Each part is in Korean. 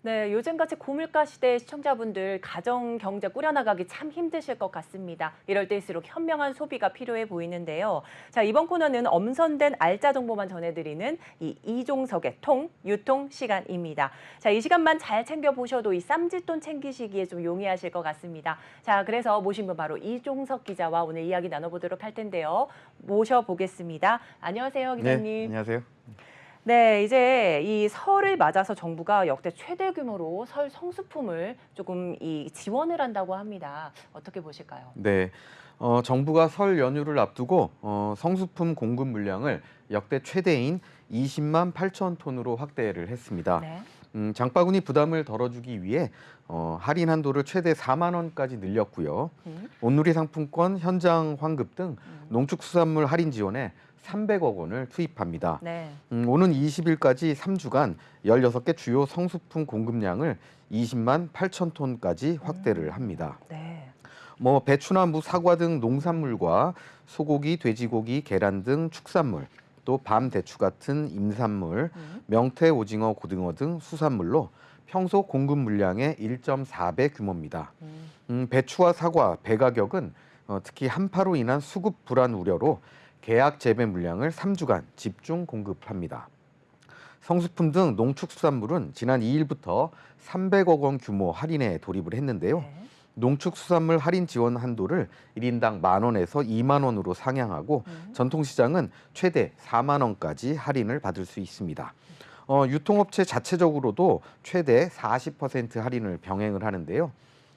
네, 요즘같이 고물가 시대에 시청자분들 가정 경제 꾸려나가기 참 힘드실 것 같습니다. 이럴 때일수록 현명한 소비가 필요해 보이는데요. 자, 이번 코너는 엄선된 알짜 정보만 전해드리는 이 이종석의 유통 시간입니다. 자, 이 시간만 잘 챙겨보셔도 이 쌈짓돈 챙기시기에 좀 용이하실 것 같습니다. 자, 그래서 모신 분 바로 이종석 기자와 오늘 이야기 나눠보도록 할 텐데요. 모셔보겠습니다. 안녕하세요, 네, 기자님. 안녕하세요. 네, 이제 이 설을 맞아서 정부가 역대 최대 규모로 설 성수품을 조금 지원을 한다고 합니다. 어떻게 보실까요? 네, 정부가 설 연휴를 앞두고 성수품 공급 물량을 역대 최대인 20만 8천 톤으로 확대를 했습니다. 네. 장바구니 부담을 덜어주기 위해 할인 한도를 최대 4만 원까지 늘렸고요. 음, 온누리 상품권, 현장 환급 등 농축수산물 할인 지원에 300억 원을 투입합니다. 네. 오는 20일까지 3주간 16개 주요 성수품 공급량을 20만 8천 톤까지 확대를 합니다. 네. 배추나 무, 사과 등 농산물과 소고기, 돼지고기, 계란 등 축산물, 또 밤 대추 같은 임산물, 음, 명태, 오징어, 고등어 등 수산물로 평소 공급 물량의 1.4배 규모입니다. 음. 배추와 사과, 배 가격은 특히 한파로 인한 수급 불안 우려로 계약 재배 물량을 3주간 집중 공급합니다. 성수품 등 농축수산물은 지난 2일부터 300억 원 규모 할인에 돌입을 했는데요. 네. 농축수산물 할인 지원 한도를 1인당 10,000원에서 2만 원으로 상향하고 음. 전통시장은 최대 4만 원까지 할인을 받을 수 있습니다. 유통업체 자체적으로도 최대 40% 할인을 병행을 하는데요.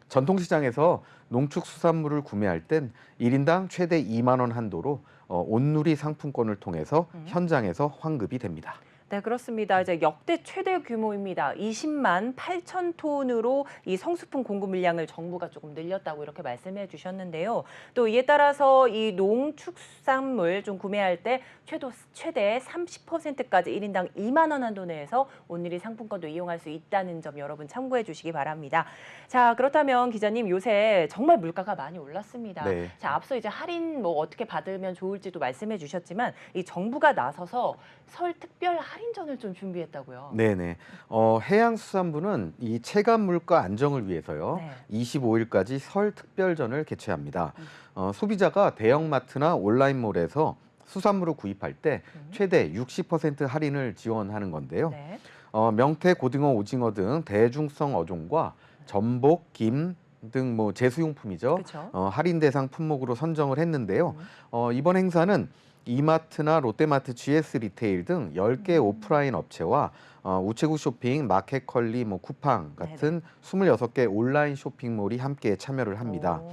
전통시장에서 농축수산물을 구매할 땐 1인당 최대 2만 원 한도로 온누리 상품권을 통해서 현장에서 환급이 됩니다. 네, 그렇습니다. 이제 역대 최대 규모입니다. 20만 8천 톤으로 이 성수품 공급 물량을 정부가 조금 늘렸다고 이렇게 말씀해 주셨는데요. 또 이에 따라서 이 농축산물 좀 구매할 때 최대 30%까지 1인당 2만 원 한도 내에서 온누리 상품권도 이용할 수 있다는 점 여러분 참고해 주시기 바랍니다. 자, 그렇다면 기자님 요새 정말 물가가 많이 올랐습니다. 네. 자, 앞서 이제 할인 뭐 어떻게 받으면 좋을지도 말씀해 주셨지만 이 정부가 나서서 설 특별 할인전을 좀 준비했다고요. 네네. 해양수산부는 이 체감 물가 안정을 위해서요. 네. 25일까지 설 특별전을 개최합니다. 소비자가 대형마트나 온라인몰에서 수산물을 구입할 때 최대 60% 할인을 지원하는 건데요. 네. 명태, 고등어, 오징어 등 대중성 어종과 전복, 김 등 제수용품이죠. 그렇죠. 할인 대상 품목으로 선정을 했는데요. 이번 행사는 이마트나 롯데마트, GS 리테일 등 10개 오프라인 업체와 우체국 쇼핑, 마켓컬리, 쿠팡 같은 26개 온라인 쇼핑몰이 함께 참여를 합니다. 오.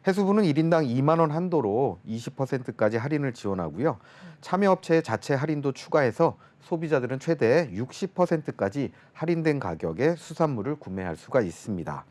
해수부는 1인당 2만 원 한도로 20%까지 할인을 지원하고요. 참여업체의 자체 할인도 추가해서 소비자들은 최대 60%까지 할인된 가격에 수산물을 구매할 수가 있습니다.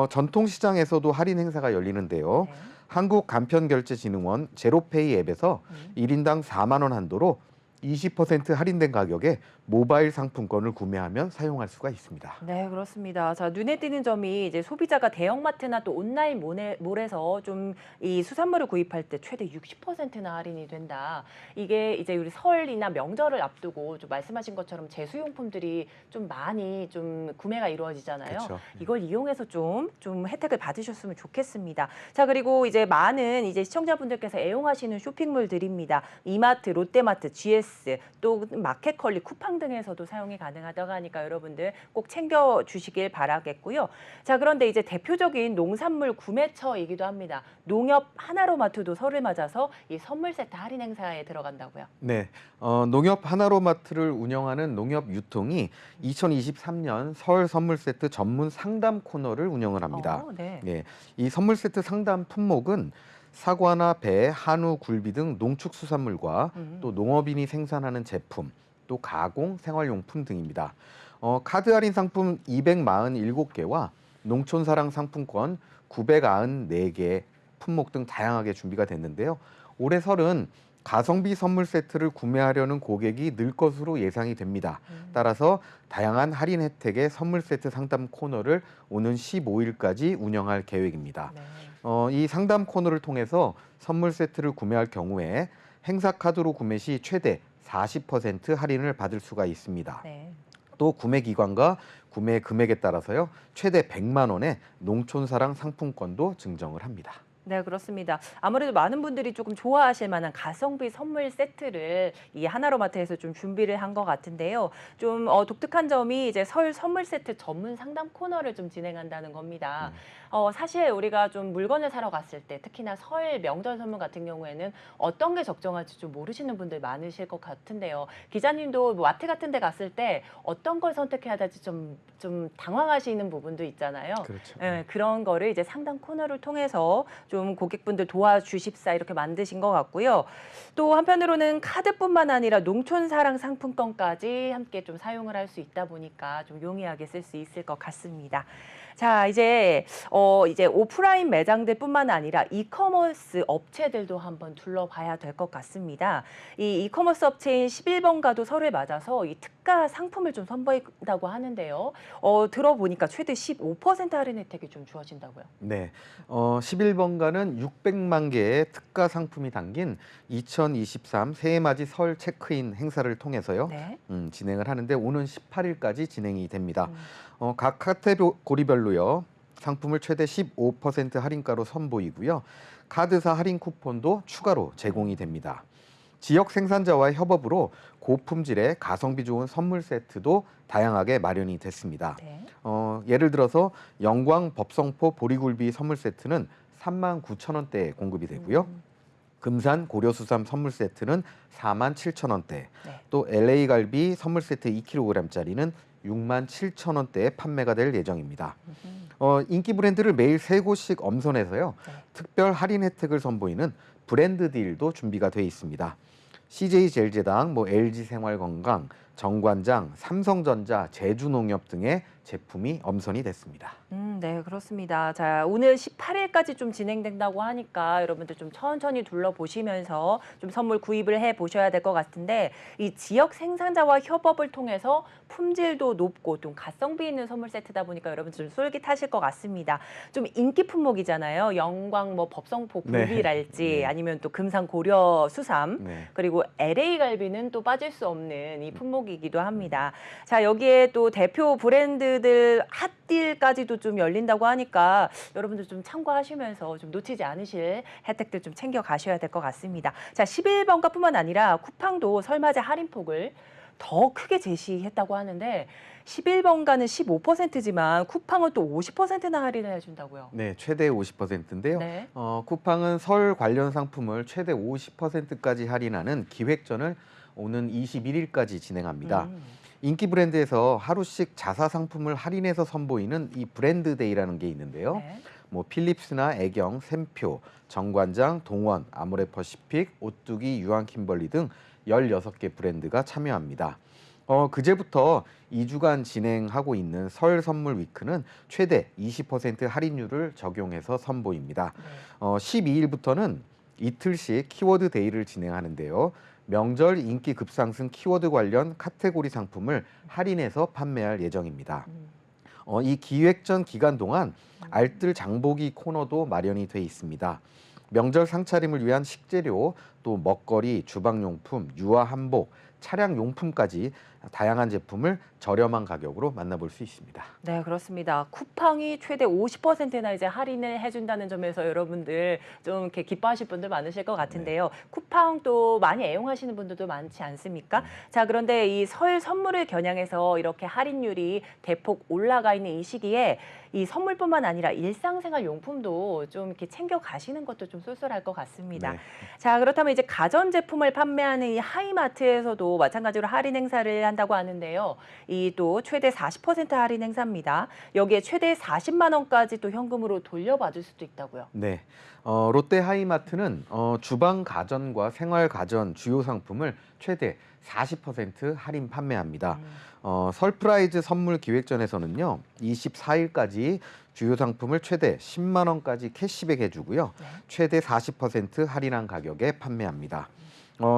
전통시장에서도 할인 행사가 열리는데요. 네. 한국간편결제진흥원 제로페이 앱에서 1인당 4만 원 한도로 20% 할인된 가격에 모바일 상품권을 구매하면 사용할 수가 있습니다. 네, 그렇습니다. 자, 눈에 띄는 점이 이제 소비자가 대형마트나 또 온라인 몰에서 좀 이 수산물을 구입할 때 최대 60%나 할인이 된다. 이게 이제 우리 설이나 명절을 앞두고 좀 말씀하신 것처럼 제수용품들이 좀 많이 좀 구매가 이루어지잖아요. 그렇죠. 이걸 이용해서 좀 혜택을 받으셨으면 좋겠습니다. 자, 그리고 이제 많은 이제 시청자분들께서 애용하시는 쇼핑몰들입니다. 이마트, 롯데마트, GS, 또 마켓컬리, 쿠팡 등에서도 사용이 가능하다고 하니까 여러분들 꼭 챙겨 주시길 바라겠고요. 자, 그런데 이제 대표적인 농산물 구매처이기도 합니다. 농협 하나로마트도 설을 맞아서 이 선물 세트 할인 행사에 들어간다고요. 네, 농협 하나로마트를 운영하는 농협유통이 2023년 설 선물 세트 전문 상담 코너를 운영을 합니다. 네. 네, 이 선물 세트 상담 품목은 사과나 배, 한우, 굴비 등 농축수산물과 또 농업인이 생산하는 제품, 또 가공, 생활용품 등입니다. 카드 할인 상품 247개와 농촌사랑 상품권 994개 품목 등 다양하게 준비가 됐는데요. 올해 설은 가성비 선물 세트를 구매하려는 고객이 늘 것으로 예상이 됩니다. 따라서 다양한 할인 혜택의 선물 세트 상담 코너를 오는 15일까지 운영할 계획입니다. 네. 이 상담 코너를 통해서 선물 세트를 구매할 경우에 행사 카드로 구매 시 최대 40% 할인을 받을 수가 있습니다. 네. 또 구매 기관과 구매 금액에 따라서요. 최대 100만 원의 농촌사랑 상품권도 증정을 합니다. 네, 그렇습니다. 아무래도 많은 분들이 조금 좋아하실 만한 가성비 선물 세트를 이 하나로마트에서 좀 준비를 한 것 같은데요. 좀 독특한 점이 이제 설 선물 세트 전문 상담 코너를 좀 진행한다는 겁니다. 사실 우리가 좀 물건을 사러 갔을 때 특히나 설 명절 선물 같은 경우에는 어떤 게 적정할지 좀 모르시는 분들 많으실 것 같은데요. 기자님도 뭐 마트 같은 데 갔을 때 어떤 걸 선택해야 될지 좀 당황하시는 부분도 있잖아요. 그렇죠. 예, 그런 거를 이제 상담 코너를 통해서 좀 고객분들 도와주십사 이렇게 만드신 것 같고요. 또 한편으로는 카드뿐만 아니라 농촌사랑 상품권까지 함께 좀 사용을 할 수 있다 보니까 좀 용이하게 쓸 수 있을 것 같습니다. 자, 이제 오프라인 매장들뿐만 아니라 이커머스 업체들도 한번 둘러봐야 될 것 같습니다. 이 이커머스 업체인 11번가도 설을 맞아서 이 특가 상품을 좀 선보인다고 하는데요. 들어보니까 최대 15% 할인 혜택이 좀 주어진다고요. 네, 11번가는 600만 개의 특가 상품이 담긴 2023 새해맞이 설 체크인 행사를 통해서요. 네. 진행을 하는데 오는 18일까지 진행이 됩니다. 각 카테고리별로요. 상품을 최대 15% 할인가로 선보이고요. 카드사 할인 쿠폰도 추가로 제공이 됩니다. 지역 생산자와의 협업으로 고품질의 가성비 좋은 선물 세트도 다양하게 마련이 됐습니다. 네. 예를 들어서 영광 법성포 보리굴비 선물 세트는 39,000원대에 공급이 되고요. 금산 고려수삼 선물 세트는 47,000원대, 네. 또 LA 갈비 선물 세트 2kg짜리는 67,000원대에 판매가 될 예정입니다. 인기 브랜드를 매일 3곳씩 엄선해서요. 네. 특별 할인 혜택을 선보이는 브랜드 딜도 준비가 돼 있습니다. CJ제일제당, LG생활건강, 정관장, 삼성전자, 제주농협 등의 제품이 엄선이 됐습니다. 네, 그렇습니다. 자, 오늘 18일까지 좀 진행된다고 하니까 여러분들 좀 천천히 둘러보시면서 좀 선물 구입을 해 보셔야 될 것 같은데 이 지역 생산자와 협업을 통해서 품질도 높고 좀 가성비 있는 선물 세트다 보니까 여러분들 좀 쏠깃하실 것 같습니다. 좀 인기 품목이잖아요. 영광 법성포 네. 굴비랄지 네. 아니면 또 금산 고려 수삼 네. 그리고 LA 갈비는 또 빠질 수 없는 이 품목이기도 합니다. 자, 여기에 또 대표 브랜드들 핫딜까지도 좀 열린다고 하니까 여러분들 좀 참고하시면서 좀 놓치지 않으실 혜택들 좀 챙겨 가셔야 될 것 같습니다. 자, 11번가뿐만 아니라 쿠팡도 설맞이 할인폭을 더 크게 제시했다고 하는데 11번가는 15%지만 쿠팡은 또 50%나 할인을 해준다고요. 네, 최대 50%인데요. 네. 쿠팡은 설 관련 상품을 최대 50%까지 할인하는 기획전을 오는 21일까지 진행합니다. 인기 브랜드에서 하루씩 자사 상품을 할인해서 선보이는 이 브랜드 데이라는 게 있는데요. 네. 필립스나 애경, 샘표, 정관장, 동원, 아모레퍼시픽, 오뚜기, 유한킴벌리 등 16개 브랜드가 참여합니다. 그제부터 2주간 진행하고 있는 설 선물 위크는 최대 20% 할인율을 적용해서 선보입니다. 12일부터는 이틀씩 키워드 데이를 진행하는데요. 명절 인기 급상승 키워드 관련 카테고리 상품을 할인해서 판매할 예정입니다. 이 기획전 기간 동안 알뜰 장보기 코너도 마련이 돼 있습니다. 명절 상차림을 위한 식재료, 또 먹거리, 주방용품, 유아 한복, 차량 용품까지 다양한 제품을 저렴한 가격으로 만나볼 수 있습니다. 네, 그렇습니다. 쿠팡이 최대 50%나 이제 할인을 해준다는 점에서 여러분들 좀 이렇게 기뻐하실 분들 많으실 것 같은데요. 쿠팡 또 많이 애용하시는 분들도 많지 않습니까? 자, 그런데 이 설 선물을 겨냥해서 이렇게 할인율이 대폭 올라가 있는 이 시기에 이 선물뿐만 아니라 일상생활 용품도 좀 이렇게 챙겨 가시는 것도 좀 쏠쏠할 것 같습니다. 네. 자, 그렇다면 이제 가전제품을 판매하는 이 하이마트에서도 마찬가지로 할인 행사를 한다고 하는데요. 이 또 최대 40% 할인 행사입니다. 여기에 최대 40만 원까지 또 현금으로 돌려받을 수도 있다고요. 네. 롯데 하이마트는 주방 가전과 생활 가전 주요 상품을 최대 40% 할인 판매합니다. 설프라이즈 선물 기획전에서는요, 24일까지 주요 상품을 최대 10만 원까지 캐시백 해주고요, 네. 최대 40% 할인한 가격에 판매합니다.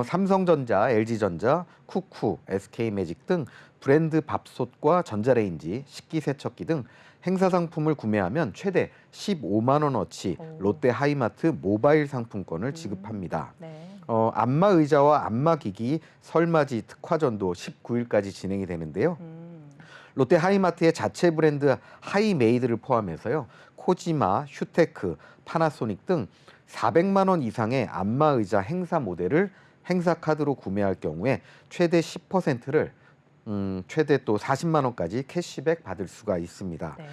삼성전자, LG전자, 쿠쿠, SK매직 등 브랜드 밥솥과 전자레인지, 식기세척기 등 행사 상품을 구매하면 최대 15만 원어치 롯데 하이마트 모바일 상품권을 지급합니다. 네. 안마 의자와 안마 기기 설맞이 특화전도 19일까지 진행이 되는데요. 롯데 하이마트의 자체 브랜드 하이메이드를 포함해서요. 코지마, 휴테크, 파나소닉 등 400만 원 이상의 안마의자 행사 모델을 행사 카드로 구매할 경우에 최대 10%를 최대 또 40만 원까지 캐시백 받을 수가 있습니다. 네.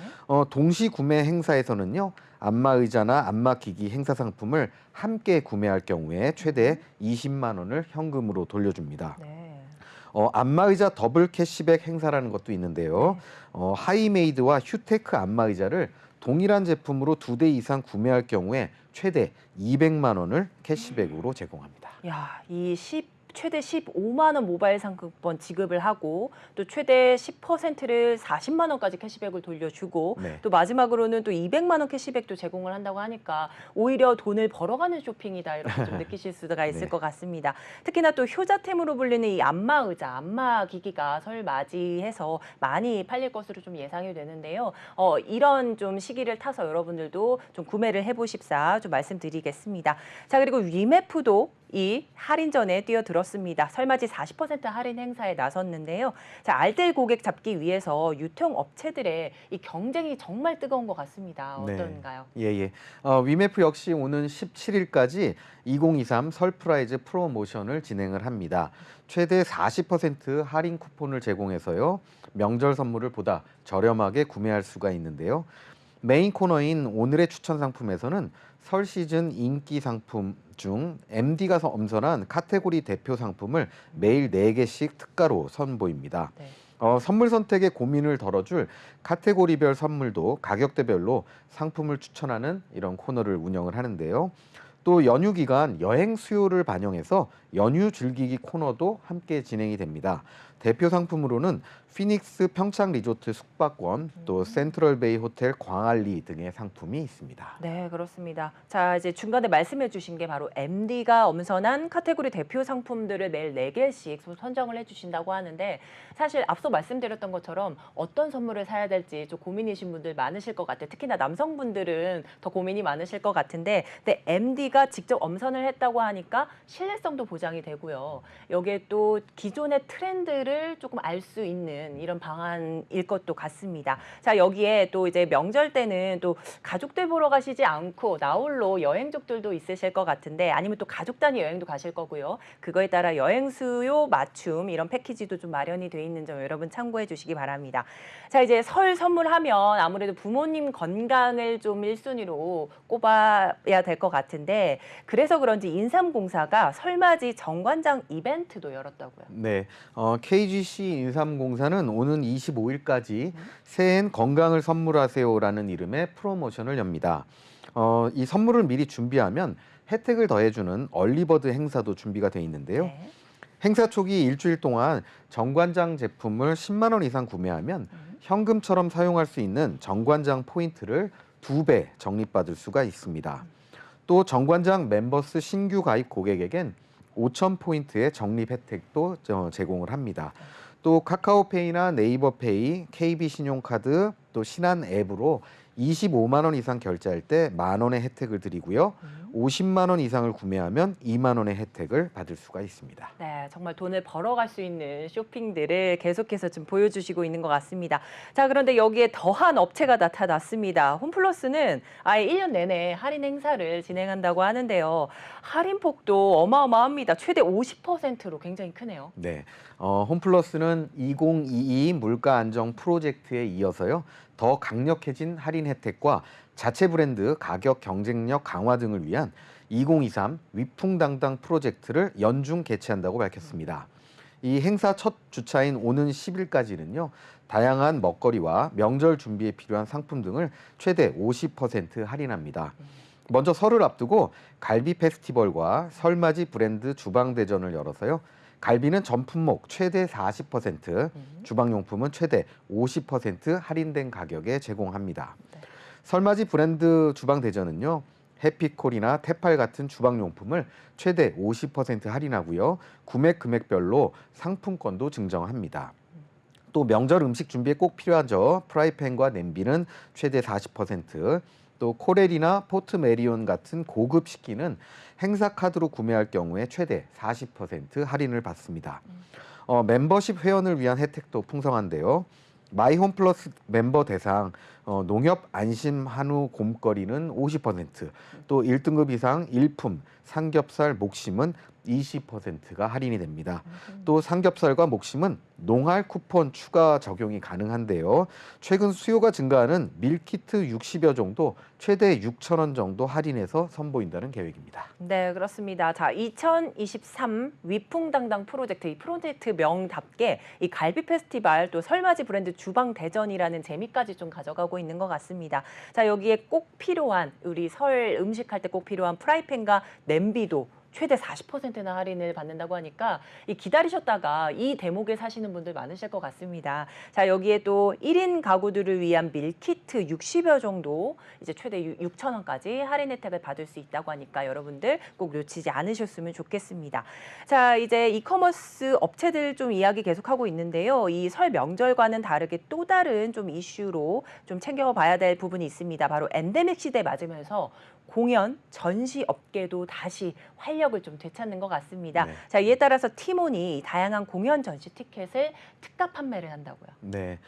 동시 구매 행사에서는요. 안마의자나 안마기기 행사 상품을 함께 구매할 경우에 최대 20만 원을 현금으로 돌려줍니다. 네. 안마의자 더블 캐시백 행사라는 것도 있는데요. 하이메이드와 휴테크 안마의자를 동일한 제품으로 2대 이상 구매할 경우에 최대 200만 원을 캐시백으로 제공합니다. 야, 최대 15만 원 모바일 상품권 지급을 하고 또 최대 10%를 40만 원까지 캐시백을 돌려주고 네. 또 마지막으로는 또 200만 원 캐시백도 제공을 한다고 하니까 오히려 돈을 벌어가는 쇼핑이다 이렇게 좀 느끼실 수가 있을 네. 것 같습니다. 특히나 또 효자템으로 불리는 이 안마의자, 안마기기가 설 맞이해서 많이 팔릴 것으로 좀 예상이 되는데요. 이런 좀 시기를 타서 여러분들도 좀 구매를 해보십사 좀 말씀드리겠습니다. 자, 그리고 위메프도 이 할인전에 뛰어들었습니다. 설맞이 40% 할인 행사에 나섰는데요. 자, 알뜰 고객 잡기 위해서 유통업체들의 이 경쟁이 정말 뜨거운 것 같습니다. 어떤가요? 예. 위메프 역시 오는 17일까지 2023 설프라이즈 프로모션을 진행을 합니다. 최대 40% 할인 쿠폰을 제공해서요. 명절 선물을 보다 저렴하게 구매할 수가 있는데요. 메인 코너인 오늘의 추천 상품에서는 설 시즌 인기 상품 중 MD가 엄선한 카테고리 대표 상품을 매일 4개씩 특가로 선보입니다. 네. 선물 선택에 고민을 덜어줄 카테고리별 선물도 가격대별로 상품을 추천하는 이런 코너를 운영을 하는데요. 또 연휴 기간 여행 수요를 반영해서 연휴 즐기기 코너도 함께 진행이 됩니다. 대표 상품으로는 피닉스 평창 리조트 숙박권, 또 센트럴베이 호텔 광안리 등의 상품이 있습니다. 네, 그렇습니다. 자, 이제 중간에 말씀해 주신 게 바로 MD가 엄선한 카테고리 대표 상품들을 매일 4개씩 선정을 해 주신다고 하는데 사실 앞서 말씀드렸던 것처럼 어떤 선물을 사야 될지 좀 고민이신 분들 많으실 것 같아요. 특히나 남성분들은 더 고민이 많으실 것 같은데 근데 MD가 직접 엄선을 했다고 하니까 신뢰성도 보장이 되고요. 여기에 또 기존의 트렌드를 조금 알 수 있는 이런 방안일 것도 같습니다. 자, 여기에 또 이제 명절 때는 또 가족들 보러 가시지 않고 나홀로 여행족들도 있으실 것 같은데 아니면 또 가족 단위 여행도 가실 거고요. 그거에 따라 여행 수요 맞춤 이런 패키지도 좀 마련이 돼 있는 점 여러분 참고해 주시기 바랍니다. 자, 이제 설 선물하면 아무래도 부모님 건강을 좀 1순위로 꼽아야 될 것 같은데 그래서 그런지 인삼공사가 설맞이 정관장 이벤트도 열었다고요. 네, KGC 인삼공사는 오는 25일까지 새해엔 건강을 선물하세요라는 이름의 프로모션을 엽니다. 이 선물을 미리 준비하면 혜택을 더해주는 얼리버드 행사도 준비가 돼 있는데요. 네. 행사 초기 일주일 동안 정관장 제품을 10만 원 이상 구매하면 현금처럼 사용할 수 있는 정관장 포인트를 2배 적립받을 수가 있습니다. 또 정관장 멤버스 신규 가입 고객에겐 5,000포인트의 적립 혜택도 제공을 합니다. 또 카카오페이나 네이버페이, KB신용카드, 또 신한 앱으로 25만 원 이상 결제할 때 만 원의 혜택을 드리고요. 50만 원 이상을 구매하면 2만 원의 혜택을 받을 수가 있습니다. 네, 정말 돈을 벌어갈 수 있는 쇼핑들을 계속해서 좀 보여주시고 있는 것 같습니다. 자, 그런데 여기에 더한 업체가 나타났습니다. 홈플러스는 아예 1년 내내 할인 행사를 진행한다고 하는데요. 할인폭도 어마어마합니다. 최대 50%로 굉장히 크네요. 네, 홈플러스는 2022 물가 안정 프로젝트에 이어서요. 더 강력해진 할인 혜택과 자체 브랜드 가격 경쟁력 강화 등을 위한 2023 위풍당당 프로젝트를 연중 개최한다고 밝혔습니다. 이 행사 첫 주차인 오는 10일까지는요. 다양한 먹거리와 명절 준비에 필요한 상품 등을 최대 50% 할인합니다. 먼저 설을 앞두고 갈비 페스티벌과 설맞이 브랜드 주방대전을 열어서요. 갈비는 전 품목 최대 40%, 주방용품은 최대 50% 할인된 가격에 제공합니다. 네. 설맞이 브랜드 주방대전은요. 해피콜이나 테팔 같은 주방용품을 최대 50% 할인하고요. 구매 금액별로 상품권도 증정합니다. 또 명절 음식 준비에 꼭 필요하죠. 프라이팬과 냄비는 최대 40%, 또 코렐이나 포트메리온 같은 고급 식기는 행사 카드로 구매할 경우에 최대 40% 할인을 받습니다. 멤버십 회원을 위한 혜택도 풍성한데요. 마이홈플러스 멤버 대상 농협 안심 한우 곰거리는 50%, 또 1등급 이상 일품, 삼겹살, 목심은 20%가 할인이 됩니다. 또 삼겹살과 목심은 농할 쿠폰 추가 적용이 가능한데요. 최근 수요가 증가하는 밀키트 60여 종도 최대 6,000원 정도 할인해서 선보인다는 계획입니다. 네, 그렇습니다. 자, 2023 위풍당당 프로젝트, 이 프로젝트 명답게 이 갈비 페스티벌 또 설맞이 브랜드 주방 대전이라는 재미까지 좀 가져가고 있는 것 같습니다. 자, 여기에 꼭 필요한 우리 설 음식할 때 꼭 필요한 프라이팬과 냄비도 최대 40%나 할인을 받는다고 하니까 이 기다리셨다가 이 대목에 사시는 분들 많으실 것 같습니다. 자, 여기에 또 1인 가구들을 위한 밀키트 60여 정도 이제 최대 6,000원까지 할인 혜택을 받을 수 있다고 하니까 여러분들 꼭 놓치지 않으셨으면 좋겠습니다. 자, 이제 이커머스 업체들 좀 이야기 계속하고 있는데요. 이 설 명절과는 다르게 또 다른 좀 이슈로 좀 챙겨봐야 될 부분이 있습니다. 바로 엔데믹 시대 맞으면서 공연, 전시 업계도 다시 활력을 좀 되찾는 것 같습니다. 네. 자, 이에 따라서 티몬이 다양한 공연 전시 티켓을 특가 판매를 한다고요. 네,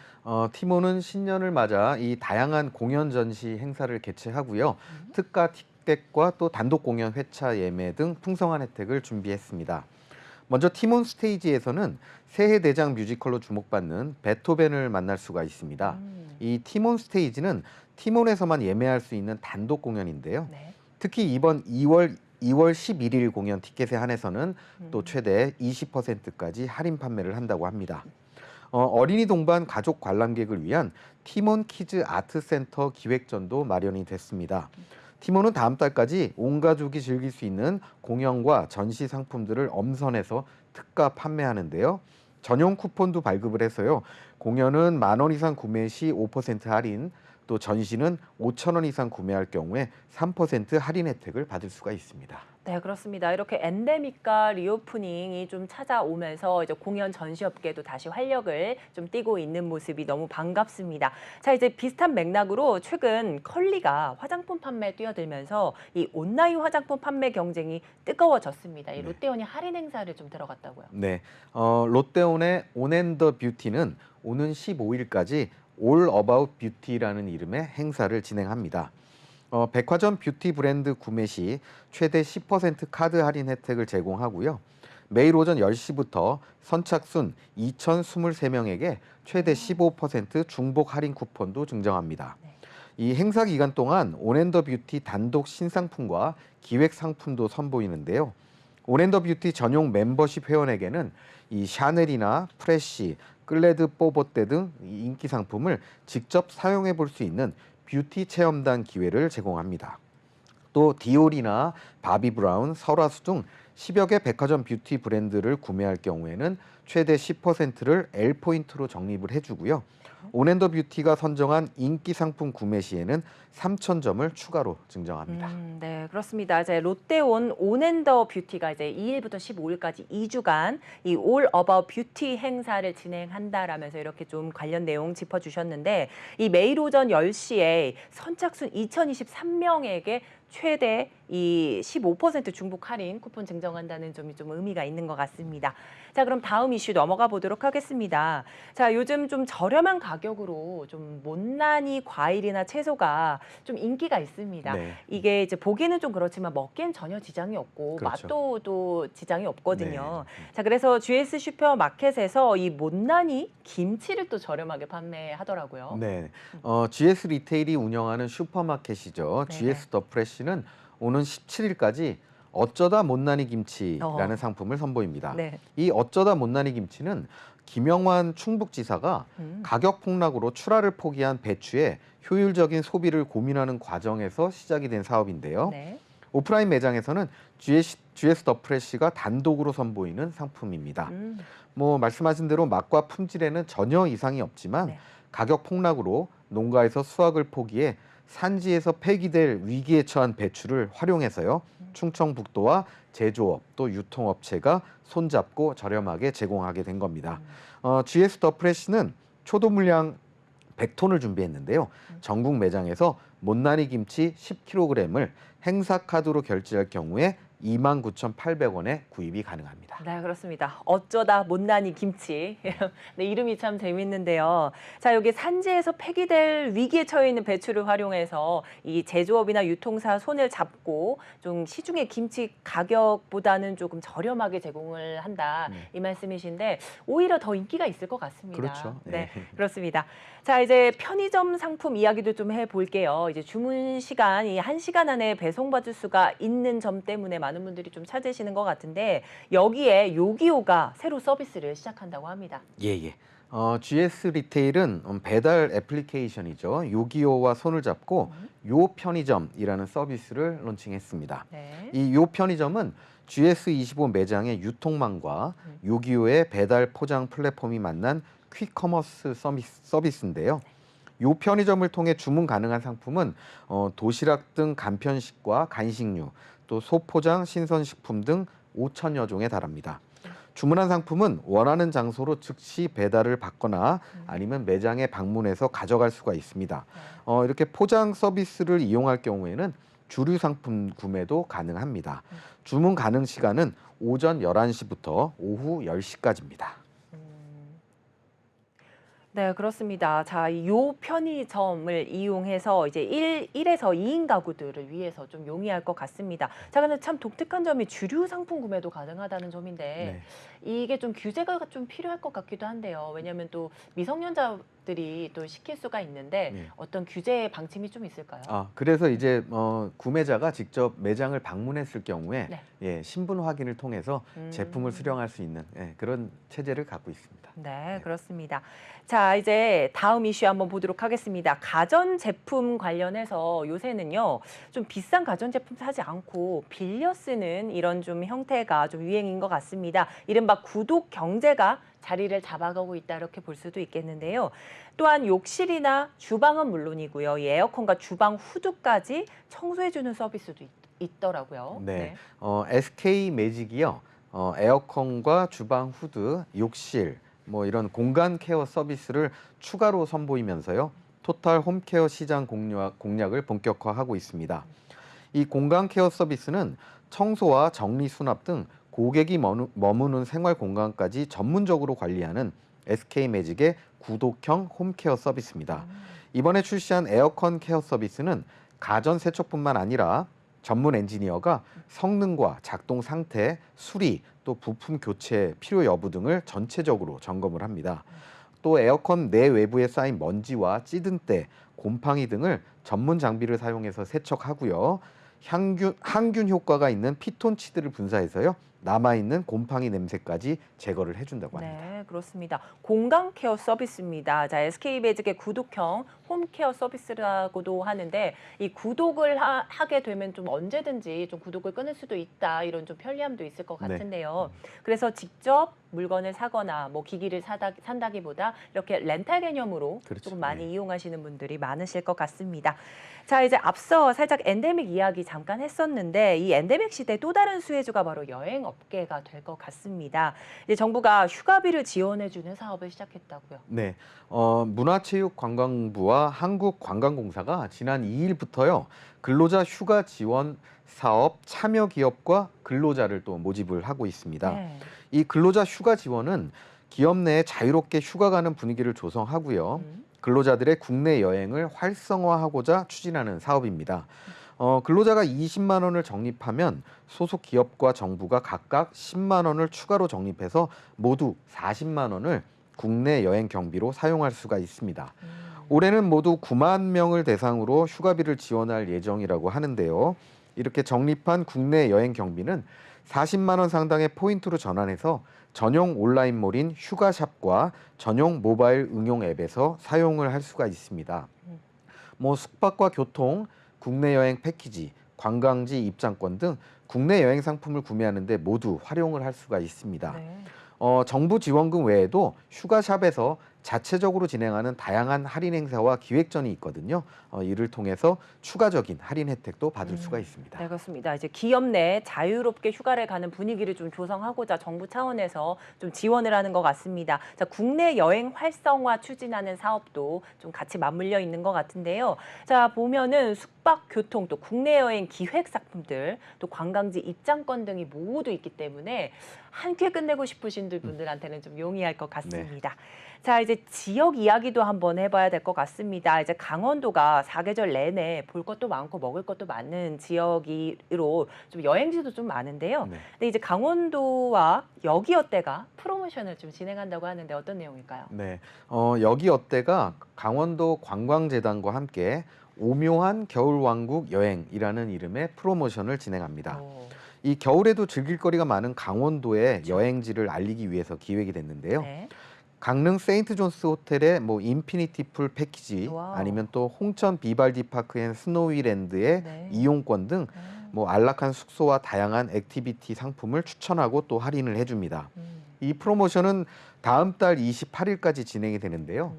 티몬은 신년을 맞아 이 다양한 공연 전시 행사를 개최하고요. 특가 티켓과 또 단독 공연 회차 예매 등 풍성한 혜택을 준비했습니다. 먼저 티몬 스테이지에서는 새해 대장 뮤지컬로 주목받는 베토벤을 만날 수가 있습니다. 이 티몬 스테이지는 티몬에서만 예매할 수 있는 단독 공연인데요. 네. 특히 이번 2월 11일 공연 티켓에 한해서는 또 최대 20%까지 할인 판매를 한다고 합니다. 어린이 동반 가족 관람객을 위한 티몬 키즈 아트센터 기획전도 마련이 됐습니다. 티몬은 다음 달까지 온 가족이 즐길 수 있는 공연과 전시 상품들을 엄선해서 특가 판매하는데요. 전용 쿠폰도 발급을 해서요. 공연은 10,000원 이상 구매 시 5% 할인, 또 전시는 5,000원 이상 구매할 경우에 3% 할인 혜택을 받을 수가 있습니다. 네, 그렇습니다. 이렇게 엔데믹과 리오프닝이 좀 찾아오면서 이제 공연 전시업계도 다시 활력을 좀 띠고 있는 모습이 너무 반갑습니다. 자, 이제 비슷한 맥락으로 최근 컬리가 화장품 판매에 뛰어들면서 이 온라인 화장품 판매 경쟁이 뜨거워졌습니다. 이 네. 롯데온이 할인 행사를 좀 들어갔다고요. 네, 롯데온의 온앤더 뷰티는 오는 15일까지 올 어바웃 뷰티라는 이름의 행사를 진행합니다. 백화점 뷰티 브랜드 구매 시 최대 10% 카드 할인 혜택을 제공하고요. 매일 오전 10시부터 선착순 2,023명에게 최대 15% 중복 할인 쿠폰도 증정합니다. 이 행사 기간 동안 온앤더 뷰티 단독 신상품과 기획 상품도 선보이는데요. 온앤더 뷰티 전용 멤버십 회원에게는 이 샤넬이나 프레쉬, 끌레드 뽀보떼 등 인기 상품을 직접 사용해 볼 수 있는 뷰티 체험단 기회를 제공합니다. 또 디올이나 바비 브라운, 설화수 등 10여 개 백화점 뷰티 브랜드를 구매할 경우에는 최대 10%를 L포인트로 적립을 해주고요. 온앤더 뷰티가 선정한 인기 상품 구매 시에는 3,000점을 추가로 증정합니다. 네, 그렇습니다. 이제 롯데온 온앤더 뷰티가 이제 2일부터 15일까지 2주간 이 올 어바웃 뷰티 행사를 진행한다라면서 이렇게 좀 관련 내용 짚어주셨는데 이 매일 오전 10시에 선착순 2,023명에게 최대 이 15% 중복 할인 쿠폰 증정한다는 점이 좀 의미가 있는 것 같습니다. 자, 그럼 다음 이슈 넘어가 보도록 하겠습니다. 자, 요즘 좀 저렴한 가격으로 좀 못난이 과일이나 채소가 좀 인기가 있습니다. 네. 이게 이제 보기는 좀 그렇지만 먹기엔 전혀 지장이 없고 그렇죠. 맛도 또 지장이 없거든요. 네. 자, 그래서 GS 슈퍼마켓에서 이 못난이 김치를 또 저렴하게 판매하더라고요. 네, GS 리테일이 운영하는 슈퍼마켓이죠. 네. GS 더 프레쉬는 오는 17일까지 어쩌다 못난이 김치라는 상품을 선보입니다. 네. 이 어쩌다 못난이 김치는 김영환 충북지사가 가격 폭락으로 출하를 포기한 배추의 효율적인 소비를 고민하는 과정에서 시작이 된 사업인데요. 네. 오프라인 매장에서는 GS 더 프레쉬가 단독으로 선보이는 상품입니다. 뭐 말씀하신 대로 맛과 품질에는 전혀 이상이 없지만 네. 가격 폭락으로 농가에서 수확을 포기해 산지에서 폐기될 위기에 처한 배추를 활용해서요. 충청북도와 제조업 또 유통업체가 손잡고 저렴하게 제공하게 된 겁니다. GS 더 프레쉬는 초도 물량 100톤을 준비했는데요. 전국 매장에서 못난이 김치 10kg을 행사 카드로 결제할 경우에 29,800원에 구입이 가능합니다. 네, 그렇습니다. 어쩌다 못난이 김치. 네, 이름이 참 재밌는데요. 자, 여기 산지에서 폐기될 위기에 처해 있는 배추를 활용해서 이 제조업이나 유통사 손을 잡고 좀 시중의 김치 가격보다는 조금 저렴하게 제공을 한다. 네. 이 말씀이신데 오히려 더 인기가 있을 것 같습니다. 그렇죠. 네, 네. 그렇습니다. 자, 이제 편의점 상품 이야기도 좀 해볼게요. 이제 주문 시간이 1시간 안에 배송받을 수가 있는 점 때문에 많은 분들이 좀 찾으시는 것 같은데 여기에 요기요가 새로 서비스를 시작한다고 합니다. 예. GS 리테일은 배달 애플리케이션이죠. 요기요와 손을 잡고 요 편의점이라는 서비스를 론칭했습니다. 네. 이 요 편의점은 GS25 매장의 유통망과 요기요의 배달 포장 플랫폼이 만난 퀵커머스 서비스인데요. 요 편의점을 통해 주문 가능한 상품은 도시락 등 간편식과 간식류, 또 소포장 신선식품 등 5천여 종에 달합니다. 주문한 상품은 원하는 장소로 즉시 배달을 받거나 아니면 매장에 방문해서 가져갈 수가 있습니다. 이렇게 포장 서비스를 이용할 경우에는 주류 상품 구매도 가능합니다. 주문 가능 시간은 오전 11시부터 오후 10시까지입니다. 네, 그렇습니다. 자, 요 편의점을 이용해서 이제 1에서 2인 가구들을 위해서 좀 용이할 것 같습니다. 자, 근데 참 독특한 점이 주류 상품 구매도 가능하다는 점인데 이게 좀 규제가 좀 필요할 것 같기도 한데요. 왜냐하면 또 미성년자들이 또 시킬 수가 있는데 어떤 규제 방침이 좀 있을까요? 그래서 이제 구매자가 직접 매장을 방문했을 경우에 신분 확인을 통해서 제품을 수령할 수 있는 그런 체제를 갖고 있습니다. 네, 그렇습니다. 자, 이제 다음 이슈 한번 보도록 하겠습니다. 가전제품 관련해서 요새는요, 좀 비싼 가전제품 사지 않고 빌려 쓰는 이런 좀 형태가 좀 유행인 것 같습니다. 이른바 구독 경제가 자리를 잡아가고 있다 이렇게 볼 수도 있겠는데요. 또한 욕실이나 주방은 물론이고요. 이 에어컨과 주방 후드까지 청소해주는 서비스도 있더라고요. 네. SK 매직이요. 에어컨과 주방 후드, 욕실, 뭐 이런 공간 케어 서비스를 추가로 선보이면서요. 토탈 홈케어 시장 공략을 본격화하고 있습니다. 이 공간 케어 서비스는 청소와 정리 수납 등 고객이 머무는 생활 공간까지 전문적으로 관리하는 SK 매직의 구독형 홈케어 서비스입니다. 이번에 출시한 에어컨 케어 서비스는 가전 세척뿐만 아니라 전문 엔지니어가 성능과 작동 상태, 수리, 또 부품 교체 필요 여부 등을 전체적으로 점검을 합니다. 또 에어컨 내 외부에 쌓인 먼지와 찌든 때, 곰팡이 등을 전문 장비를 사용해서 세척하고요. 항균 효과가 있는 피톤치드를 분사해서요. 남아있는 곰팡이 냄새까지 제거를 해준다고 합니다. 네, 그렇습니다. 공간 케어 서비스입니다. 자, SK 매직의 구독형 홈케어 서비스라고도 하는데 이 구독을 하게 되면 좀 언제든지 좀 구독을 끊을 수도 있다 이런 좀 편리함도 있을 것 같은데요. 그래서 직접 물건을 사거나 뭐 기기를 산다기보다 이렇게 렌탈 개념으로 조금 많이 이용하시는 분들이 많으실 것 같습니다. 자, 이제 앞서 살짝 엔데믹 이야기 잠깐 했었는데 이 엔데믹 시대 또 다른 수혜주가 바로 여행업계가 될 것 같습니다. 이제 정부가 휴가비를 지원해주는 사업을 시작했다고요. 네, 문화체육관광부와 한국관광공사가 지난 2일부터요 근로자 휴가 지원 사업 참여 기업과 근로자를 또 모집을 하고 있습니다. 이 근로자 휴가 지원은 기업 내에 자유롭게 휴가 가는 분위기를 조성하고요. 근로자들의 국내 여행을 활성화하고자 추진하는 사업입니다. 근로자가 20만 원을 적립하면 소속 기업과 정부가 각각 10만 원을 추가로 적립해서 모두 40만 원을 국내 여행 경비로 사용할 수가 있습니다. 올해는 모두 9만 명을 대상으로 휴가비를 지원할 예정이라고 하는데요. 이렇게 적립한 국내 여행 경비는 40만 원 상당의 포인트로 전환해서 전용 온라인몰인 휴가샵과 전용 모바일 응용 앱에서 사용을 할 수가 있습니다. 뭐 숙박과 교통, 국내 여행 패키지, 관광지 입장권 등 국내 여행 상품을 구매하는데 모두 활용을 할 수가 있습니다. 정부 지원금 외에도 휴가샵에서 자체적으로 진행하는 다양한 할인 행사와 기획전이 있거든요. 이를 통해서 추가적인 할인 혜택도 받을 수가 있습니다. 네, 그렇습니다. 이제 기업 내 자유롭게 휴가를 가는 분위기를 좀 조성하고자 정부 차원에서 좀 지원을 하는 것 같습니다. 자, 국내 여행 활성화 추진하는 사업도 좀 같이 맞물려 있는 것 같은데요. 자, 보면은 숙박, 교통, 또 국내 여행 기획 상품들, 또 관광지 입장권 등이 모두 있기 때문에 한 큐에 끝내고 싶으신 분들한테는 좀 용이할 것 같습니다. 자, 이제 지역 이야기도 한번 해봐야 될 것 같습니다. 이제 강원도가 사계절 내내 볼 것도 많고 먹을 것도 많은 지역으로 좀 여행지도 좀 많은데요. 네. 근데 이제 강원도와 여기어때가 프로모션을 좀 진행한다고 하는데 어떤 내용일까요? 네, 여기 어때가 강원도 관광재단과 함께 오묘한 겨울왕국 여행이라는 이름의 프로모션을 진행합니다. 오, 이 겨울에도 즐길 거리가 많은 강원도의 여행지를 알리기 위해서 기획이 됐는데요. 네. 강릉 세인트존스 호텔의 뭐 인피니티 풀 패키지 와우. 아니면 또 홍천 비발디 파크 앤 스노위랜드의 네. 이용권 등 뭐 안락한 숙소와 다양한 액티비티 상품을 추천하고 또 할인을 해줍니다. 이 프로모션은 다음 달 28일까지 진행이 되는데요.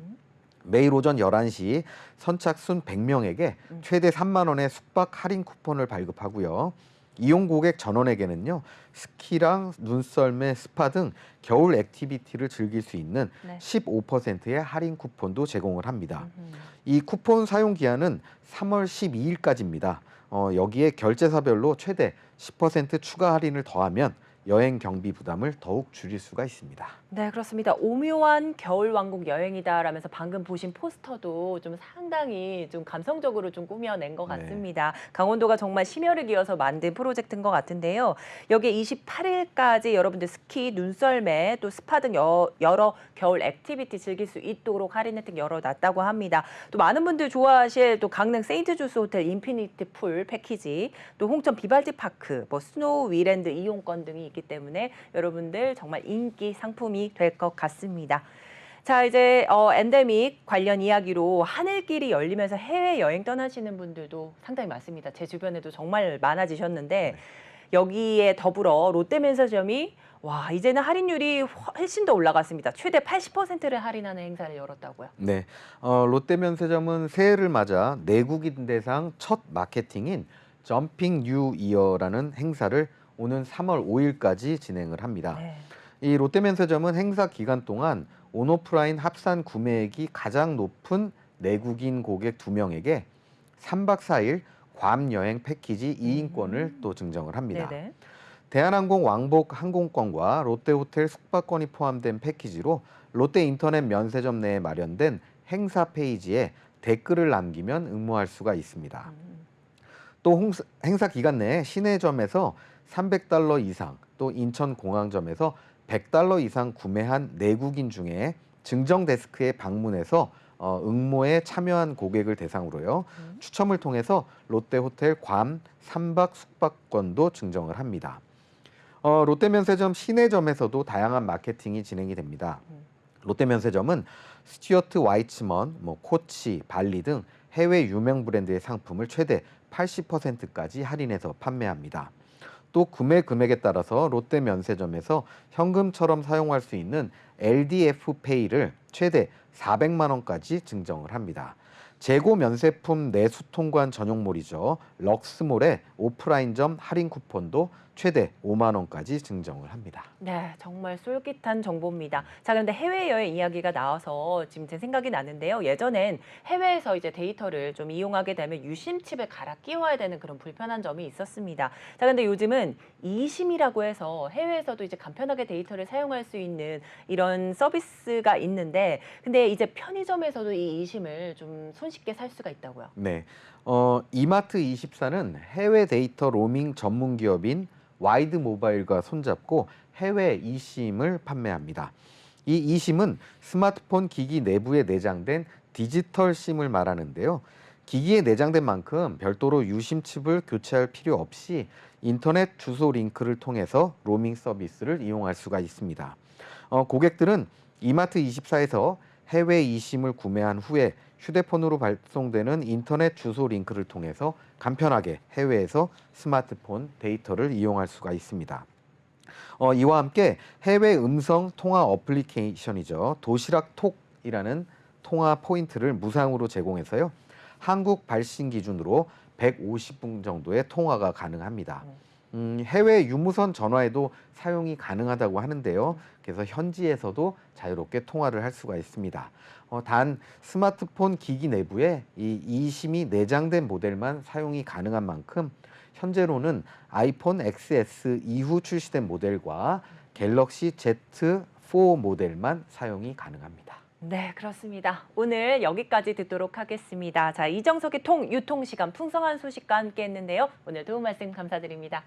매일 오전 11시 선착순 100명에게 최대 3만 원의 숙박 할인 쿠폰을 발급하고요. 이용 고객 전원에게는요. 스키랑 눈썰매, 스파 등 겨울 액티비티를 즐길 수 있는 네. 15%의 할인 쿠폰도 제공을 합니다. 이 쿠폰 사용 기한은 3월 12일까지입니다. 여기에 결제사별로 최대 10% 추가 할인을 더하면 여행 경비 부담을 더욱 줄일 수가 있습니다. 네, 그렇습니다. 오묘한 겨울 왕국 여행이다라면서 방금 보신 포스터도 좀 상당히 좀 감성적으로 좀 꾸며낸 것 네. 같습니다. 강원도가 정말 심혈을 기어서 만든 프로젝트인 것 같은데요. 여기에 28일까지 여러분들 스키, 눈썰매, 또 스파 등 여러 겨울 액티비티 즐길 수 있도록 할인 혜택 열어놨다고 합니다. 또 많은 분들 좋아하실 또 강릉 세인트존스 호텔 인피니티 풀 패키지, 또 홍천 비발디 파크, 뭐 스노우 위랜드 이용권 등이 있기 때문에 여러분들 정말 인기 상품이 될 것 같습니다. 자, 이제 엔데믹 관련 이야기로 하늘길이 열리면서 해외여행 떠나시는 분들도 상당히 많습니다. 제 주변에도 정말 많아지셨는데 여기에 더불어 롯데면세점이 와, 이제는 할인율이 훨씬 더 올라갔습니다. 최대 80%를 할인하는 행사를 열었다고요. 네, 롯데면세점은 새해를 맞아 내국인 대상 첫 마케팅인 점핑 뉴 이어라는 행사를 오는 3월 5일까지 진행을 합니다. 네. 이 롯데면세점은 행사 기간 동안 온오프라인 합산 구매액이 가장 높은 내국인 고객 2명에게 3박 4일 괌 여행 패키지 2인권을 또 증정을 합니다. 네네. 대한항공 왕복 항공권과 롯데호텔 숙박권이 포함된 패키지로 롯데인터넷 면세점 내에 마련된 행사 페이지에 댓글을 남기면 응모할 수가 있습니다. 또 행사 기간 내에 시내점에서 300달러 이상, 또 인천공항점에서 100달러 이상 구매한 내국인 중에 증정 데스크에 방문해서 응모에 참여한 고객을 대상으로요. 추첨을 통해서 롯데호텔 괌 3박 숙박권도 증정을 합니다. 롯데면세점 시내점에서도 다양한 마케팅이 진행이 됩니다. 롯데면세점은 스튜어트 와이츠먼, 코치, 발리 등 해외 유명 브랜드의 상품을 최대 80%까지 할인해서 판매합니다. 또 구매 금액에 따라서 롯데면세점에서 현금처럼 사용할 수 있는 LDF 페이를 최대 400만 원까지 증정을 합니다. 재고 면세품 내수통관 전용몰이죠. 럭스몰의 오프라인점 할인 쿠폰도 최대 5만 원까지 증정을 합니다. 네, 정말 쏠깃한 정보입니다. 자, 그런데 해외여행 이야기가 나와서 지금 제 생각이 나는데요. 예전엔 해외에서 이제 데이터를 좀 이용하게 되면 유심칩을 갈아 끼워야 되는 그런 불편한 점이 있었습니다. 자, 그런데 요즘은 이심이라고 해서 해외에서도 이제 간편하게 데이터를 사용할 수 있는 이런 서비스가 있는데, 근데 이제 편의점에서도 이 이심을 좀 손쉽게 살 수가 있다고요. 네, 이마트24는 해외 데이터 로밍 전문 기업인 와이드 모바일과 손잡고 해외 eSIM을 판매합니다. 이 eSIM은 스마트폰 기기 내부에 내장된 디지털 심을 말하는데요. 기기에 내장된 만큼 별도로 유심칩을 교체할 필요 없이 인터넷 주소 링크를 통해서 로밍 서비스를 이용할 수가 있습니다. 고객들은 이마트24에서 해외 eSIM을 구매한 후에 휴대폰으로 발송되는 인터넷 주소 링크를 통해서 간편하게 해외에서 스마트폰 데이터를 이용할 수가 있습니다. 이와 함께 해외 음성 통화 어플리케이션이죠. 도시락 원이라는 통화 포인트를 무상으로 제공해서요. 한국 발신 기준으로 150분 정도의 통화가 가능합니다. 해외 유무선 전화에도 사용이 가능하다고 하는데요. 그래서 현지에서도 자유롭게 통화를 할 수가 있습니다. 단 스마트폰 기기 내부에 이 eSIM이 내장된 모델만 사용이 가능한 만큼 현재로는 아이폰 XS 이후 출시된 모델과 갤럭시 Z4 모델만 사용이 가능합니다. 네, 그렇습니다. 오늘 여기까지 듣도록 하겠습니다. 자, 이정석의 유통 시간 풍성한 소식과 함께 했는데요. 오늘 도움 말씀 감사드립니다.